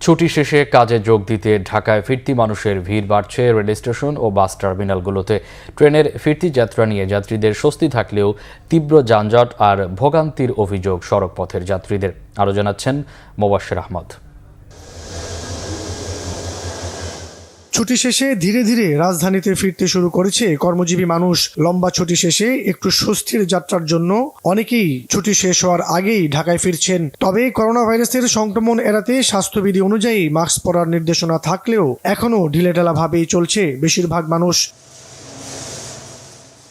ছুটি শেষে কাজে যোগ দিতে ঢাকায় ফিরতি মানুষের ভিড় বাড়ছে রেল স্টেশন ও বাস টার্মিনালগুলোতে। ট্রেনের ফিরতি যাত্রা নিয়ে যাত্রীদের স্বস্তি থাকলেও তীব্র যানজট আর ভোগান্তির অভিযোগ সড়কপথের যাত্রীদের। আরও জানাচ্ছেন মোবাশ্বের আহমদ। ছুটি শেষে ধীরে ধীরে রাজধানীতে ফিরতে শুরু করেছে কর্মজীবী মানুষ। লম্বা ছুটি শেষে একটু স্বস্তির যাত্রার জন্য অনেকেই ছুটি শেষ হওয়ার আগেই ঢাকায় ফিরছেন। তবে করোনা ভাইরাসের সংক্রমণ এড়াতে স্বাস্থ্যবিধি অনুযায়ী মাস্ক পরার নির্দেশনা থাকলেও এখনও ঢিলেঢালাভাবেই চলছে বেশিরভাগ মানুষ।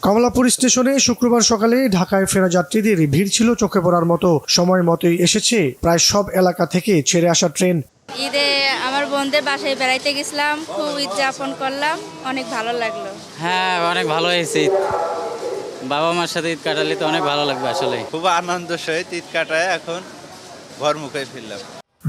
কমলাপুর স্টেশনে শুক্রবার সকালে ঢাকায় ফেরা যাত্রীদের ভিড় ছিল চোখে পড়ার মতো। সময় মতোই এসেছে প্রায় সব এলাকা থেকে ছেড়ে আসা ট্রেন। ঈদে আমার বোনদের বাসায় বেড়াইতে গেছিলাম, খুব ঈদ যাপন করলাম, অনেক ভালো লাগলো। হ্যাঁ, অনেক ভালো হয়েছে। বাবা মার সাথে ঈদ কাটালে তো অনেক ভালো লাগবে। আসলে খুব আনন্দ সহিত ঈদ কাটায় এখন ঘর মুখে ফিরলাম।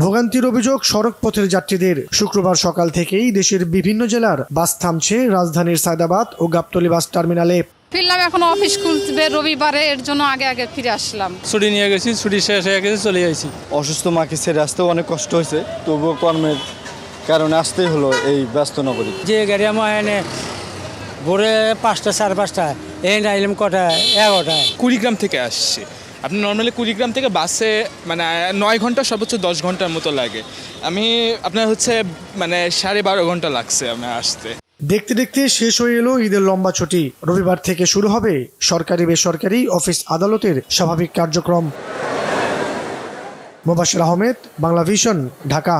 ভোগান্তির অভিযোগ সড়ক পথের যাত্রীদের। শুক্রবার সকাল থেকেই দেশের বিভিন্ন জেলার বাস থামছে রাজধানীর সায়দাবাদ ও গাবতলী বাস টার্মিনালে। ফিরলাম, এখন অফিস খুলবে রবিবারে, এর জন্য আগে ফিরে আসলাম। ছুটি নিয়ে গেছি, ছুটি শেষ হয়ে গেছে, চলে যাইছি। অসুস্থ মাকে ছেড়ে আসতেও অনেক কষ্ট হয়েছে, তবুও কর্মের কারণে আসতেই হলো এই ব্যস্ত নগরী। যে গাড়ি আমার এনে ভোরে 5টা 5:30 এই নাইলাম কটায় 11টায়। কুড়িগ্রাম থেকে আসছি। আপনি নর্মালি কুড়িগ্রাম থেকে বাসে 9 ঘন্টা সর্বোচ্চ 10 ঘন্টার মতো লাগে। আমি আপনার 12.5 ঘন্টা লাগছে আমার আসতে। দেখতে দেখতে শেষ হয়ে এলো ঈদের লম্বা ছুটি। রবিবার থেকে শুরু হবে সরকারি বেসরকারি অফিস আদালতের স্বাভাবিক কার্যক্রম। মোবাশ্বের আহমেদ, বাংলা ভিশন, ঢাকা।